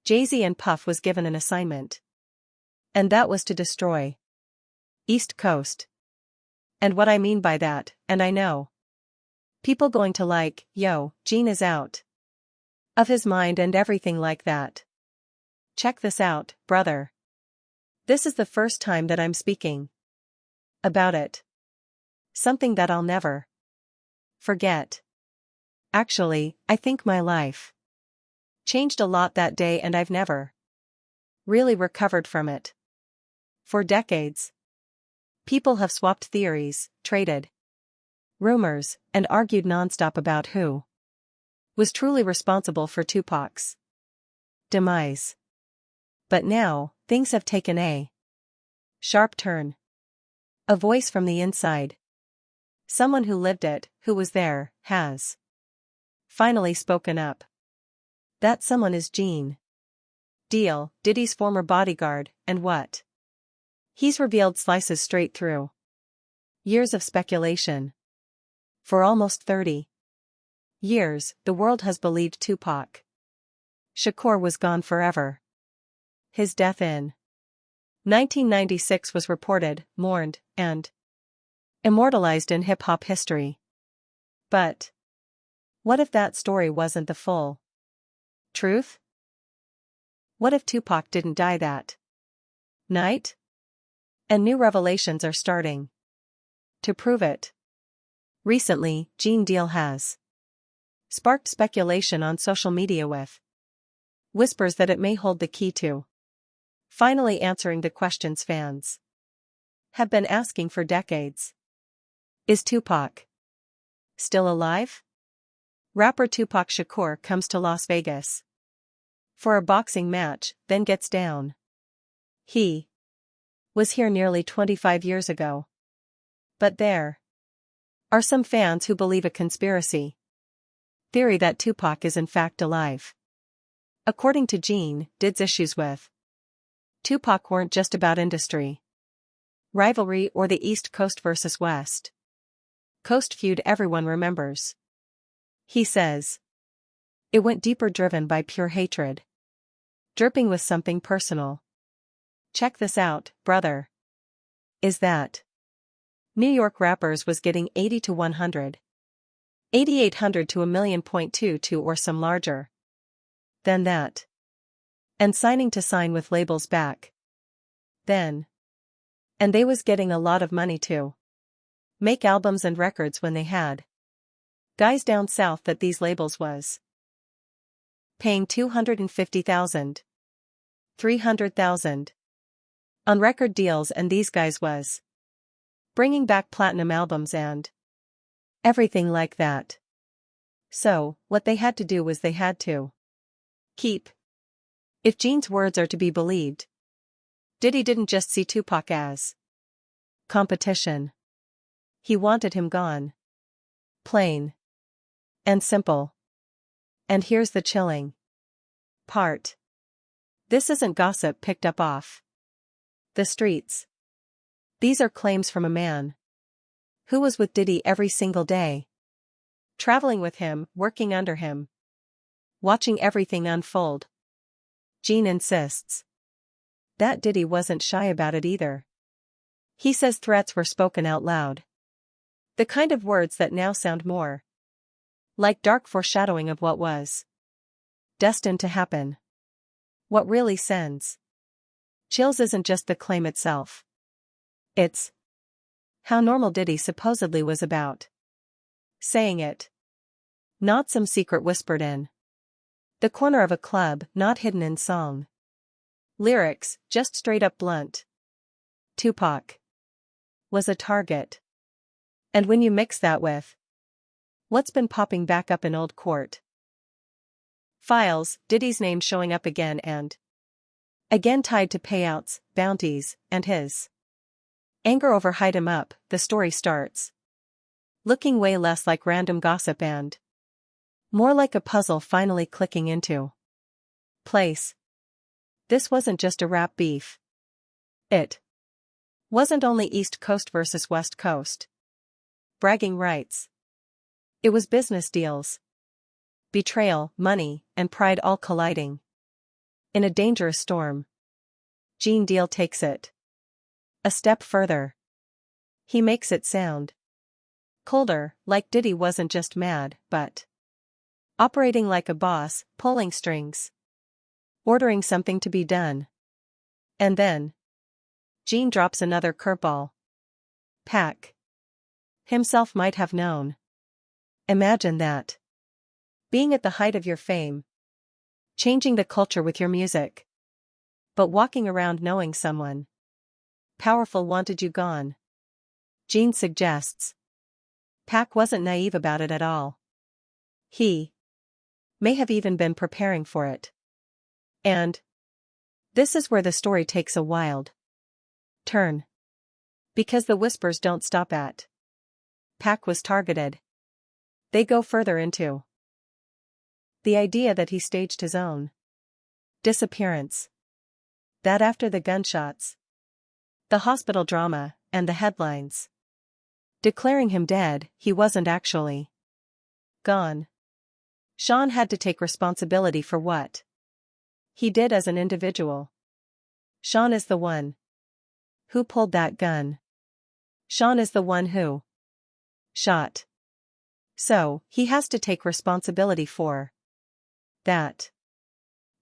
Jay-Z and Puff was given an assignment. And that was to destroy East Coast. And what I mean by that, and I know people going to like, yo, Gene is out of his mind and everything like that. Check this out, brother. This is the first time that I'm speaking about it. Something that I'll never forget. Actually, I think my life changed a lot that day and I've never really recovered from it. For decades, people have swapped theories, traded rumors, and argued nonstop about who was truly responsible for Tupac's demise. But now, things have taken a sharp turn. A voice from the inside, someone who lived it, who was there, has finally spoken up. That someone is Gene Deal, Diddy's former bodyguard, and what he's revealed slices straight through years of speculation. For almost 30 years, the world has believed Tupac Shakur was gone forever. His death in 1996 was reported, mourned, and immortalized in hip-hop history. But what if that story wasn't the full truth? What if Tupac didn't die that night? And new revelations are starting to prove it. Recently, Gene Deal has sparked speculation on social media with whispers that it may hold the key to finally answering the questions fans have been asking for decades. Is Tupac still alive? Rapper Tupac Shakur comes to Las Vegas for a boxing match, then gets down. He was here nearly 25 years ago. But there are some fans who believe a conspiracy theory that Tupac is in fact alive. According to Gene, Diddy's issues with Tupac weren't just about industry rivalry or the East Coast versus West Coast feud everyone remembers. He says it went deeper, driven by pure hatred, dripping with something personal. Check this out, brother. Is that New York rappers was getting 80 to 100, 8,800 to a million.22 or some larger than that, and signing to sign with labels back then. And they was getting a lot of money to make albums and records when they had guys down south that these labels was paying $250,000, $300,000 on record deals, and these guys was bringing back platinum albums and everything like that. So, what they had to do was they had to keep. If Gene's words are to be believed, Diddy didn't just see Tupac as competition. He wanted him gone. Plain and simple. And here's the chilling part. This isn't gossip picked up off the streets. These are claims from a man who was with Diddy every single day, traveling with him, working under him, watching everything unfold. Gene insists that Diddy wasn't shy about it either. He says threats were spoken out loud. The kind of words that now sound more like dark foreshadowing of what was destined to happen. What really sends chills isn't just the claim itself. It's how normal Diddy supposedly was about saying it. Not some secret whispered in the corner of a club, not hidden in song lyrics, just straight up blunt. Tupac was a target. And when you mix that with what's been popping back up in old court files, Diddy's name showing up again and again tied to payouts, bounties, and his anger over Hide Him Up, the story starts looking way less like random gossip and more like a puzzle finally clicking into place. This wasn't just a rap beef. It wasn't only East Coast versus West Coast bragging rights. It was business deals, betrayal, money, and pride all colliding. In a dangerous storm, Gene Deal takes it a step further. He makes it sound colder, like Diddy wasn't just mad, but operating like a boss, pulling strings, ordering something to be done. And then Gene drops another curveball. Pac himself might have known. Imagine that. Being at the height of your fame, changing the culture with your music, but walking around knowing someone powerful wanted you gone. Gene suggests Pac wasn't naive about it at all. He may have even been preparing for it. And this is where the story takes a wild turn. Because the whispers don't stop at Pac was targeted. They go further into the idea that he staged his own disappearance. That after the gunshots, the hospital drama, and the headlines declaring him dead, he wasn't actually gone. Sean had to take responsibility for what he did as an individual. Sean is the one who pulled that gun. Sean is the one who shot. So, he has to take responsibility for that.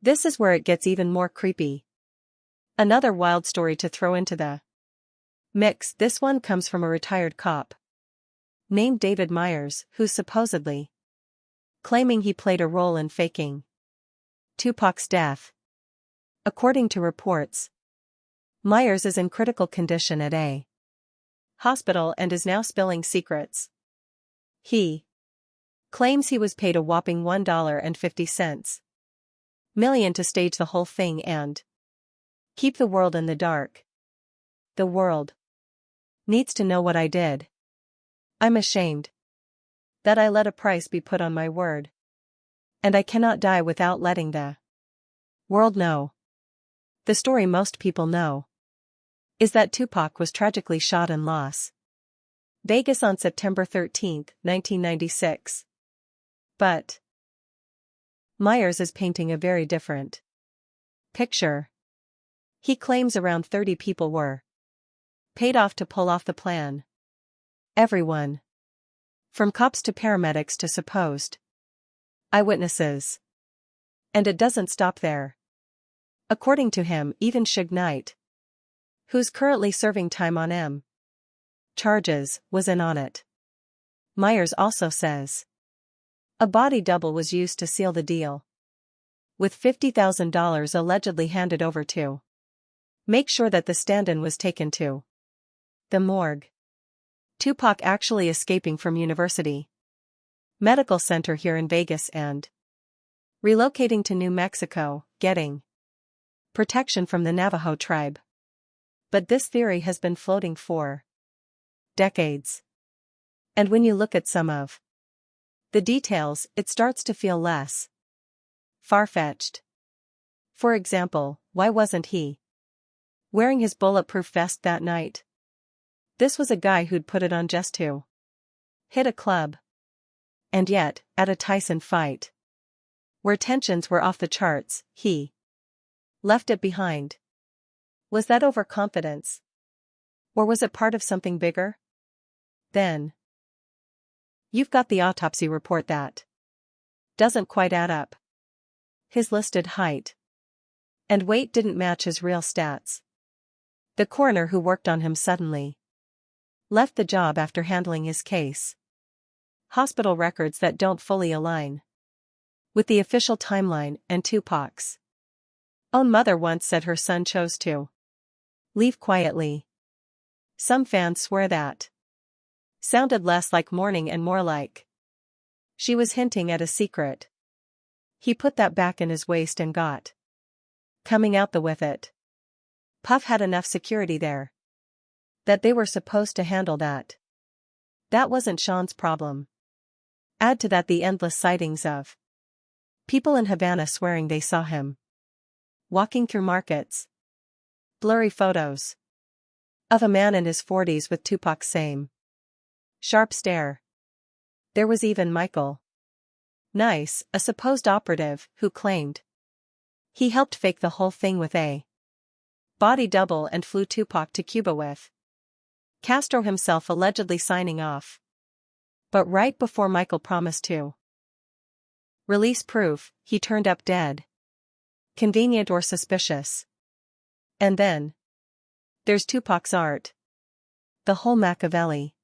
This is where it gets even more creepy. Another wild story to throw into the mix. This one comes from a retired cop named David Myers, who's supposedly claiming he played a role in faking Tupac's death. According to reports, Myers is in critical condition at a hospital and is now spilling secrets. He claims he was paid a whopping $1.50 million to stage the whole thing and keep the world in the dark. The world needs to know what I did. I'm ashamed that I let a price be put on my word. And I cannot die without letting the world know. The story most people know is that Tupac was tragically shot in Las Vegas on September 13, 1996. But Myers is painting a very different picture. He claims around 30 people were paid off to pull off the plan. Everyone, from cops to paramedics to supposed eyewitnesses. And it doesn't stop there. According to him, even Suge Knight, who's currently serving time on M charges, was in on it. Myers also says a body double was used to seal the deal, with $50,000 allegedly handed over to make sure that the stand-in was taken to the morgue. Tupac actually escaping from University Medical Center here in Vegas and relocating to New Mexico, getting protection from the Navajo tribe. But this theory has been floating for decades. And when you look at some of the details, it starts to feel less far-fetched. For example, why wasn't he wearing his bulletproof vest that night? This was a guy who'd put it on just to hit a club. And yet, at a Tyson fight, where tensions were off the charts, he left it behind. Was that overconfidence? Or was it part of something bigger? Then you've got the autopsy report that doesn't quite add up. His listed height and weight didn't match his real stats. The coroner who worked on him suddenly left the job after handling his case. Hospital records that don't fully align with the official timeline, and Tupac's own mother once said her son chose to leave quietly. Some fans swear that sounded less like mourning and more like she was hinting at a secret. He put that back in his waist and got coming out with it. Puff had enough security there that they were supposed to handle that. That wasn't Sean's problem. Add to that the endless sightings of people in Havana swearing they saw him walking through markets. Blurry photos of a man in his 40s with Tupac's same sharp stare. There was even Michael Nice, a supposed operative, who claimed He helped fake the whole thing with a body double and flew Tupac to Cuba with Castro himself allegedly signing off. But right before Michael promised to release proof, he turned up dead. Convenient or suspicious? And then there's Tupac's art. The whole Machiavelli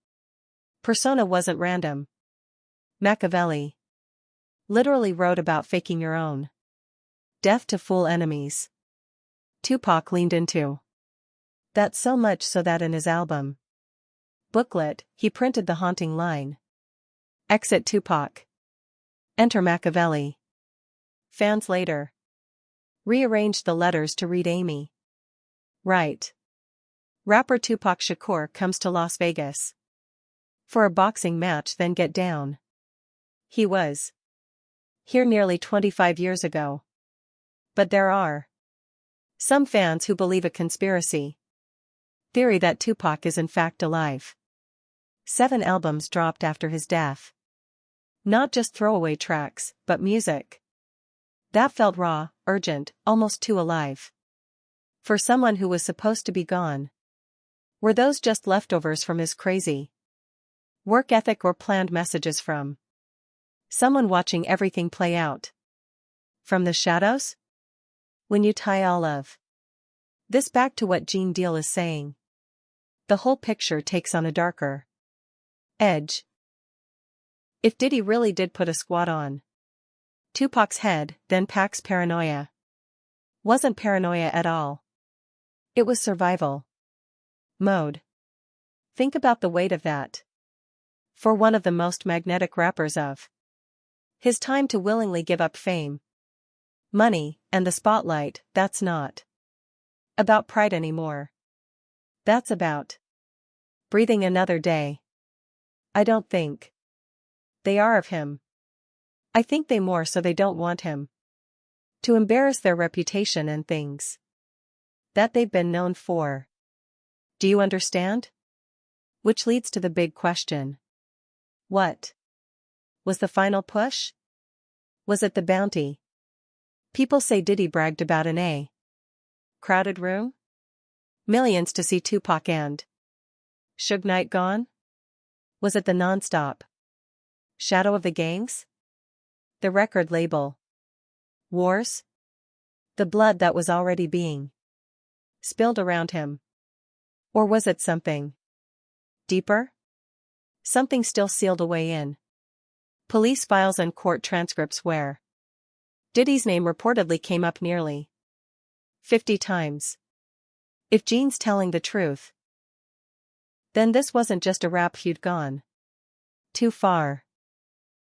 persona wasn't random. Machiavelli literally wrote about faking your own death to fool enemies. Tupac leaned into that so much so that in his album booklet, he printed the haunting line: Exit Tupac. Enter Machiavelli. Fans later rearranged the letters to read Amy. Right. Rapper Tupac Shakur comes to Las Vegas for a boxing match, then get down. He was here nearly 25 years ago. But there are some fans who believe a conspiracy theory that Tupac is in fact alive. 7 albums dropped after his death. Not just throwaway tracks, but music that felt raw, urgent, almost too alive. For someone who was supposed to be gone. Were those just leftovers from his crazy work ethic or planned messages from someone watching everything play out from the shadows? When you tie all of this back to what Gene Deal is saying, the whole picture takes on a darker edge. If Diddy really did put a squat on Tupac's head, then Pac's paranoia wasn't paranoia at all. It was survival mode. Think about the weight of that. For one of the most magnetic rappers of his time to willingly give up fame, money, and the spotlight, that's not about pride anymore. That's about breathing another day. I don't think they are of him. I think they more so they don't want him to embarrass their reputation and things that they've been known for. Do you understand? Which leads to the big question. What was the final push? Was it the bounty? People say Diddy bragged about an A crowded room? Millions to see Tupac and Suge Knight gone? Was it the nonstop shadow of the gangs? The record label wars? The blood that was already being spilled around him? Or was it something deeper? Something still sealed away in police files and court transcripts where Diddy's name reportedly came up nearly 50 times. If Gene's telling the truth, then this wasn't just a rap feud gone too far.